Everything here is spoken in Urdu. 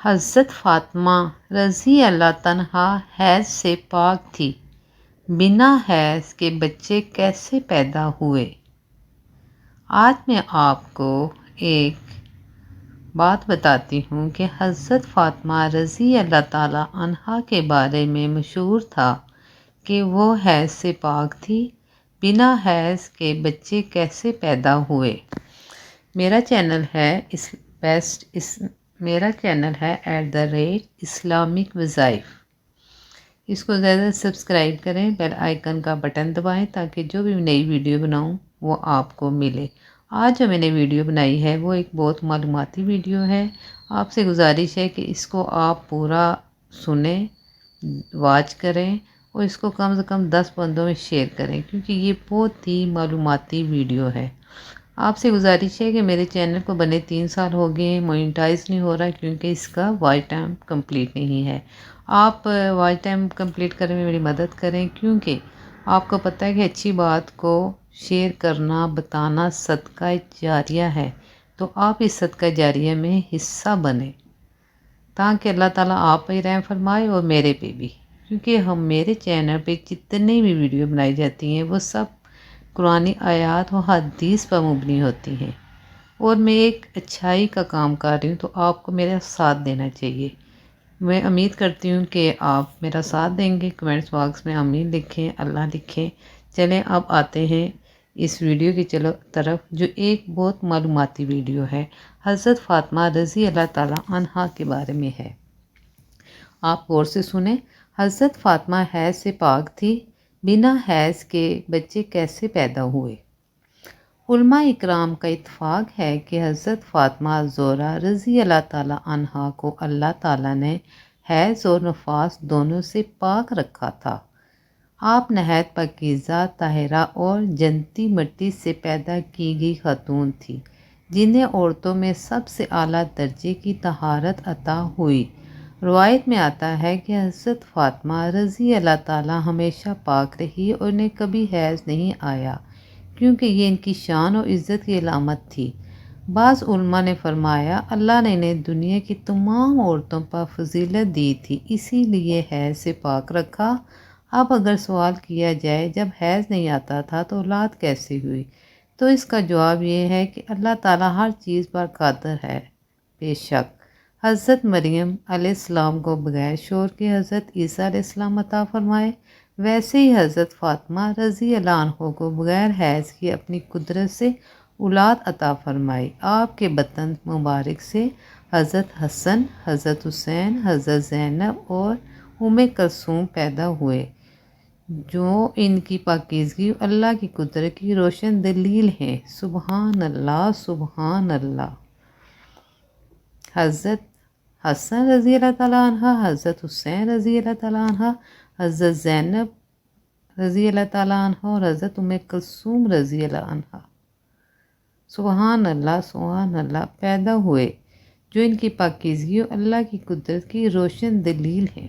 حضرت فاطمہ رضی اللہ عنہا حیض سے پاک تھی، بنا حیض کے بچے کیسے پیدا ہوئے؟ آج میں آپ کو ایک بات بتاتی ہوں کہ حضرت فاطمہ رضی اللہ تعالی عنہا کے بارے میں مشہور تھا کہ وہ حیض سے پاک تھی، بنا حیض کے بچے کیسے پیدا ہوئے۔ میرا چینل ہے @اسلامک وظائف۔ اس کو زیادہ سبسکرائب کریں، بیل آئیکن کا بٹن دبائیں تاکہ جو بھی نئی ویڈیو بناؤں وہ آپ کو ملے۔ آج جو میں نے ویڈیو بنائی ہے وہ ایک بہت معلوماتی ویڈیو ہے۔ آپ سے گزارش ہے کہ اس کو آپ پورا سنیں، واچ کریں اور اس کو کم سے کم 10 بندوں میں شیئر کریں، کیونکہ یہ بہت ہی معلوماتی ویڈیو ہے۔ آپ سے گزارش ہے کہ میرے چینل کو بنے 3 سال ہو گئے ہیں، مونیٹائز نہیں ہو رہا کیونکہ اس کا واچ ٹائم کمپلیٹ نہیں ہے۔ آپ واچ ٹائم کمپلیٹ کرنے میں میری مدد کریں، کیونکہ آپ کو پتہ ہے کہ اچھی بات کو شیئر کرنا، بتانا صدقہ جاریہ ہے، تو آپ اس صدقہ جاریہ میں حصہ بنیں تاکہ اللہ تعالیٰ آپ پہ رحم فرمائے اور میرے پہ بھی، کیونکہ میرے چینل پہ جتنی بھی ویڈیو بنائی جاتی ہیں وہ سب قرآنی آیات و حدیث پر مبنی ہوتی ہیں، اور میں ایک اچھائی کا کام کر رہی ہوں، تو آپ کو میرا ساتھ دینا چاہیے۔ میں امید کرتی ہوں کہ آپ میرا ساتھ دیں گے۔ کمنٹس باکس میں آمین لکھیں، اللہ لکھیں۔ چلیں اب آتے ہیں اس ویڈیو کی طرف، جو ایک بہت معلوماتی ویڈیو ہے، حضرت فاطمہ رضی اللہ تعالیٰ عنہا کے بارے میں ہے۔ آپ غور سے سنیں۔ حضرت فاطمہ حیض سے پاک تھی، بنا حیض کے بچے کیسے پیدا ہوئے؟ علماء اکرام کا اتفاق ہے کہ حضرت فاطمہ الزہرا رضی اللہ تعالیٰ عنہا کو اللہ تعالیٰ نے حیض اور نفاس دونوں سے پاک رکھا تھا۔ آپ نہایت پاکیزہ، طاہرہ اور جنتی مٹی سے پیدا کی گئی خاتون تھی، جنہیں عورتوں میں سب سے اعلیٰ درجے کی طہارت عطا ہوئی۔ روایت میں آتا ہے کہ حضرت فاطمہ رضی اللہ تعالیٰ ہمیشہ پاک رہی اور انہیں کبھی حیض نہیں آیا، کیونکہ یہ ان کی شان اور عزت کی علامت تھی۔ بعض علماء نے فرمایا اللہ نے انہیں دنیا کی تمام عورتوں پر فضیلت دی تھی، اسی لیے حیض سے پاک رکھا۔ اب اگر سوال کیا جائے جب حیض نہیں آتا تھا تو اولاد کیسے ہوئی، تو اس کا جواب یہ ہے کہ اللہ تعالیٰ ہر چیز پر قادر ہے۔ بے شک حضرت مریم علیہ السلام کو بغیر شوہر کے حضرت عیسیٰ علیہ السلام عطا فرمائے، ویسے ہی حضرت فاطمہ رضی اللہ عنہ کو بغیر حیض کی اپنی قدرت سے اولاد عطا فرمائی۔ آپ کے بطن مبارک سے حضرت حسن، حضرت حسین، حضرت زینب اور کلثوم پیدا ہوئے، جو ان کی پاکیزگی اللہ کی قدرت کی روشن دلیل ہیں۔ سبحان اللہ، سبحان اللہ۔ حضرت حسن رضی اللہ تعالیٰ عنہ، حضرت حسین رضی اللہ تعالیٰ عنہ، حضرت زینب رضی اللہ تعالیٰ عنہ اور حضرت کلثوم رضی اللہ عنہ، سبحان اللہ، سبحان اللہ، پیدا ہوئے، جو ان کی پاکیزگی اور اللہ کی قدرت کی روشن دلیل ہیں۔